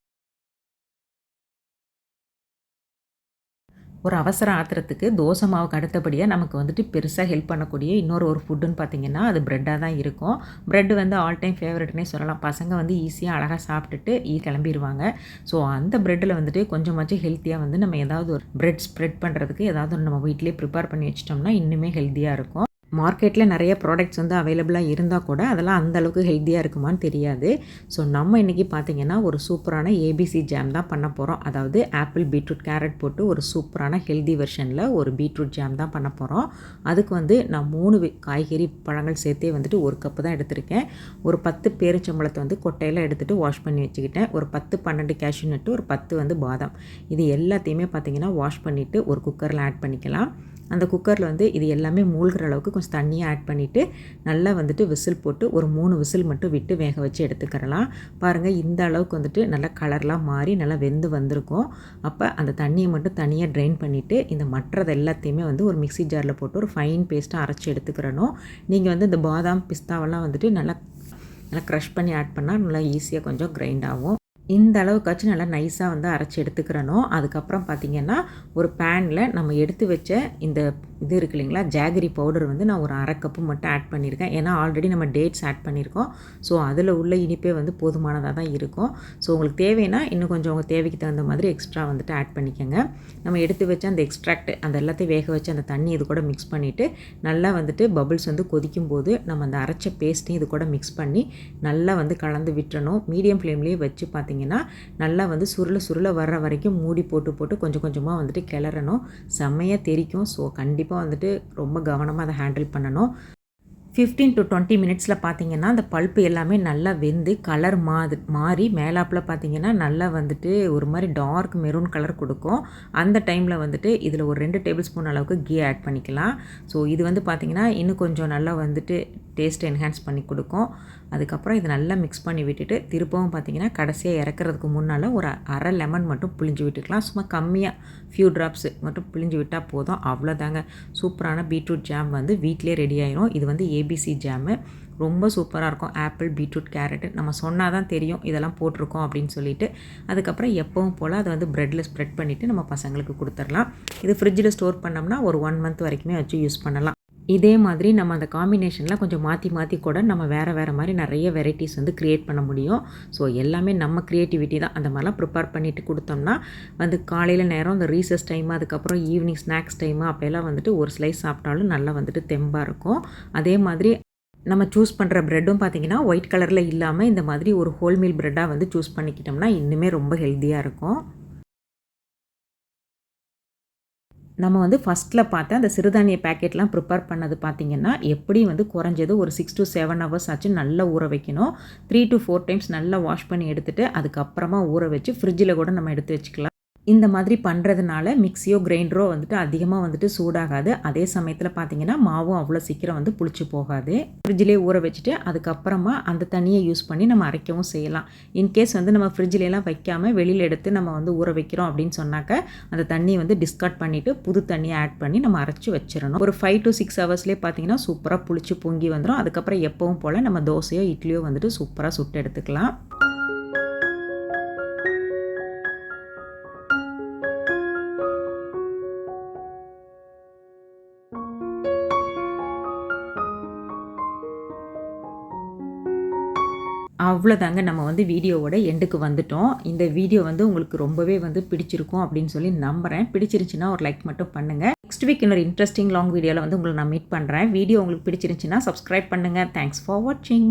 ஒரு அவசர ஆத்திரத்துக்கு தோசை மாவுக்கு அடுத்தபடியாக நமக்கு வந்துட்டு பெருசாக ஹெல்ப் பண்ணக்கூடிய இன்னொரு ஃபுட்டுன்னு பார்த்தீங்கன்னா அது ப்ரெட்டாக தான் இருக்கும். ப்ரெட் வந்து ஆல் டைம் ஃபேவரட்னே சொல்லலாம். பசங்க வந்து ஈஸியாக அழகாக சாப்பிட்டுட்டு கிளம்பிடுவாங்க. ஸோ அந்த ப்ரெட்டில் வந்துட்டு கொஞ்சமாச்சும் ஹெல்த்தியாக வந்து நம்ம ஏதாவது ஒரு ப்ரெட் ஸ்ப்ரெட் பண்ணுறதுக்கு ஏதாவது நம்ம வீட்டிலேயே ப்ரிப்பேர் பண்ணி வச்சிட்டோம்னா இன்னுமே ஹெல்த்தியாக இருக்கும். மார்க்கெட்டில் நிறைய ப்ராடக்ட்ஸ் வந்து அவைலபிளாக இருந்தால் கூட அதெல்லாம் அந்தளவுக்கு ஹெல்த்தியாக இருக்குமான்னு தெரியாது. ஸோ நம்ம இன்றைக்கி பார்த்திங்கன்னா ஒரு சூப்பரான ஏபிசி ஜாம் தான் பண்ண போகிறோம். அதாவது ஆப்பிள், பீட்ரூட், கேரட் போட்டு ஒரு சூப்பரான ஹெல்தி வெர்ஷனில் ஒரு பீட்ரூட் ஜாம் தான் பண்ண போகிறோம். அதுக்கு வந்து நான் 3 காய்கறி பழங்கள் சேர்த்தே வந்துட்டு 1 கப்பு தான் எடுத்திருக்கேன். ஒரு 10 பேரிச்சம்பழத்தை வந்து கொட்டையில் எடுத்துகிட்டு வாஷ் பண்ணி வச்சுக்கிட்டேன். ஒரு 10-12 கேஷ்யூ நட்டு, ஒரு 10 வந்து பாதாம். இது எல்லாத்தையுமே பார்த்திங்கன்னா வாஷ் பண்ணிவிட்டு ஒரு குக்கரில் ஆட் பண்ணிக்கலாம். அந்த குக்கரில் வந்து இது எல்லாமே மூழ்கிற அளவுக்கு கொஞ்சம் தண்ணியை ஆட் பண்ணிவிட்டு நல்லா வந்துட்டு விசில் போட்டு ஒரு 3 விசில் மட்டும் விட்டு வேக வச்சு எடுத்துக்கிறலாம். பாருங்கள், இந்த அளவுக்கு வந்துட்டு நல்லா கலர்லாம் மாறி நல்லா வெந்து வந்திருக்கும். அப்போ அந்த தண்ணியை மட்டும் தனியாக ட்ரைன் பண்ணிவிட்டு இந்த மற்றது எல்லாத்தையுமே வந்து ஒரு மிக்ஸி ஜாரில் போட்டு ஒரு ஃபைன் பேஸ்ட்டாக அரைச்சி எடுத்துக்கிறணும். நீங்கள் வந்து இந்த பாதாம், பிஸ்தாவெல்லாம் வந்துட்டு நல்லா க்ரஷ் பண்ணி ஆட் பண்ணால் நல்லா ஈஸியாக கொஞ்சம் கிரைண்ட் ஆகும். இந்த அளவுக்காச்சும் நல்லா நைஸாக வந்து அரைச்சி எடுத்துக்கிறணும். அதுக்கப்புறம் பார்த்திங்கன்னா ஒரு பேனில் நம்ம எடுத்து வச்ச இந்த இது இருக்கு இல்லைங்களா, ஜாகரி பவுடர் வந்து நான் ஒரு 1/2 கப்பு மட்டும் ஆட் பண்ணியிருக்கேன். ஏன்னா ஆல்ரெடி நம்ம டேட்ஸ் ஆட் பண்ணியிருக்கோம். ஸோ அதில் உள்ள இனிப்பே வந்து போதுமானதாக தான் இருக்கும். ஸோ உங்களுக்கு தேவைன்னா இன்னும் கொஞ்சம் உங்கள் தேவைக்கு தகுந்த மாதிரி எக்ஸ்ட்ரா வந்துட்டு ஆட் பண்ணிக்கோங்க. நம்ம எடுத்து வச்ச அந்த எக்ஸ்ட்ராக்ட் அந்த எல்லாத்தையும் வேக வச்சு அந்த தண்ணி இது கூட மிக்ஸ் பண்ணிவிட்டு நல்லா வந்துட்டு பபிள்ஸ் வந்து கொதிக்கும் போது நம்ம அந்த அரைச்ச பேஸ்ட்டையும் இது கூட மிக்ஸ் பண்ணி நல்லா வந்து கலந்து விட்டுறணும். மீடியம் ஃப்ளேம்லேயே வச்சு பார்த்திங்கன்னா நல்லா வந்து சுருள வர்ற வரைக்கும் மூடி போட்டு கொஞ்சம் கொஞ்சமாக வந்துட்டு கிளறணும். செம்மையாக தெரிக்கும். ஸோ கண்டிப்பாக வந்துட்டு ரொம்ப கவனமாக அதை ஹேண்டில் பண்ணணும். 15 to 20 மினிட்ஸில் பார்த்திங்கன்னா அந்த பல்ப்பு எல்லாமே நல்லா வெந்து கலர் மாறி மேலாப்பில் பார்த்திங்கன்னா நல்லா வந்துட்டு ஒரு மாதிரி டார்க் மெரூன் கலர் கொடுக்கும். அந்த டைமில் வந்துட்டு இதில் ஒரு 2 டேபிள் ஸ்பூன் அளவுக்கு கீ ஆட் பண்ணிக்கலாம். ஸோ இது வந்து பார்த்திங்கன்னா இன்னும் கொஞ்சம் நல்லா வந்துட்டு டேஸ்ட்டை என்ஹான்ஸ் பண்ணி கொடுக்கும். அதுக்கப்புறம் இதை நல்லா மிக்ஸ் பண்ணி விட்டுட்டு திருப்பவும் பார்த்திங்கன்னா கடைசியாக இறக்குறதுக்கு முன்னால் ஒரு அரை லெமன் மட்டும் பிழிஞ்சு விட்டுக்கலாம். சும்மா கம்மியாக ஃபியூ ட்ராப்ஸ் மட்டும் பிழிஞ்சு விட்டால் போதும். அவ்வளோதாங்க, சூப்பரான பீட்ரூட் ஜாம் வந்து வீட்டிலே ரெடி ஆயிரும். இது வந்து ஏபிசி ஜாமு ரொம்ப சூப்பராக இருக்கும். ஆப்பிள், பீட்ரூட், கேரட்டு நம்ம சொன்னால் தான் தெரியும் இதெல்லாம் போட்டிருக்கோம் அப்படின்னு சொல்லிட்டு. அதுக்கப்புறம் எப்பவும் போல் அதை வந்து ப்ரெட்டில் ஸ்ப்ரெட் பண்ணிவிட்டு நம்ம பசங்களுக்கு கொடுத்துடலாம். இது ஃப்ரிட்ஜில் ஸ்டோர் பண்ணோம்னா ஒரு 1 மந்த் வரைக்குமே வச்சு யூஸ் பண்ணலாம். இதே மாதிரி நம்ம அந்த காம்பினேஷனில் கொஞ்சம் மாற்றி கூட நம்ம வேறு மாதிரி நிறைய வெரைட்டிஸ் வந்து க்ரியேட் பண்ண முடியும். ஸோ எல்லாமே நம்ம க்ரியேட்டிவிட்டி தான். அந்த மாதிரிலாம் ப்ரிப்பேர் பண்ணிவிட்டு கொடுத்தோம்னா வந்து காலையில் நேரம் இந்த ரீசஸ் டைமு, அதுக்கப்புறம் ஈவினிங் ஸ்நாக்ஸ் டைமு அப்போல்லாம் வந்துட்டு ஒரு ஸ்லைஸ் சாப்பிட்டாலும் நல்லா வந்துட்டு தெம்பாக இருக்கும். அதே மாதிரி நம்ம சூஸ் பண்ணுற ப்ரெட்டும் பார்த்திங்கன்னா ஒயிட் கலரில் இல்லாமல் இந்த மாதிரி ஒரு ஹோல் மீல் ப்ரெட்டாக வந்து சூஸ் பண்ணிக்கிட்டோம்னா இன்னுமே ரொம்ப ஹெல்த்தியாக இருக்கும். நம்ம வந்து ஃபஸ்ட்டில் பார்த்த அந்த சிறுதானிய பேக்கெட்லாம் ப்ரிப்பேர் பண்ணது பார்த்திங்கன்னா எப்படி வந்து குறைஞ்சது ஒரு 6 to 7 ஹவர்ஸ் ஆச்சு நல்லா ஊற வைக்கணும். 3 to 4 டைம்ஸ் நல்லா வாஷ் பண்ணி எடுத்துகிட்டு அதுக்கப்புறமா ஊற வச்சு ஃப்ரிட்ஜில் கூட நம்ம எடுத்து வச்சுக்கலாம். இந்த மாதிரி பண்ணுறதுனால மிக்ஸியோ கிரைண்டரோ வந்துட்டு அதிகமாக வந்துட்டு சூடாகாது. அதே சமயத்தில் பார்த்திங்கன்னா மாவும் அவ்வளோ சீக்கிரம் வந்து புளிச்சு போகாது. ஃப்ரிட்ஜிலே ஊற வச்சுட்டு அதுக்கப்புறமா அந்த தண்ணியை யூஸ் பண்ணி நம்ம அரைக்கவும் செய்யலாம். இன்கேஸ் வந்து நம்ம ஃப்ரிட்ஜிலலாம் வைக்காமல் வெளியில் எடுத்து நம்ம வந்து ஊற வைக்கிறோம் அப்படின்னு சொன்னாக்க அந்த தண்ணியை வந்து டிஸ்கார்ட் பண்ணிவிட்டு புது தண்ணியை ஆட் பண்ணி நம்ம அரைச்சி வச்சிடணும். ஒரு 5 to 6 ஹவர்ஸ்லேயே பார்த்திங்கன்னா சூப்பராக புளிச்சு பொங்கி வந்துடும். அதுக்கப்புறம் எப்பவும் போல் நம்ம தோசையோ இட்லியோ வந்துட்டு சூப்பராக சுட்டு எடுத்துக்கலாம். அவ்வளோதாங்க, நம்ம வந்து வீடியோவோட எண்டுக்கு வந்துட்டோம். இந்த வீடியோ வந்து உங்களுக்கு ரொம்பவே வந்து பிடிச்சிருக்கும் அப்படின்னு சொல்லி நம்புகிறேன். பிடிச்சிருந்துச்சின்னா ஒரு லைக் மட்டும் பண்ணுங்கள். நெக்ஸ்ட் வீக் இன்னொரு இன்ட்ரெஸ்டிங் லாங் வீடியோவில் வந்து உங்களை நான் மீட் பண்ணுறேன். வீடியோ உங்களுக்கு பிடிச்சிருந்துச்சின்னா சப்ஸ்கிரைப் பண்ணுங்கள். தேங்க்ஸ் ஃபார் வாட்சிங்.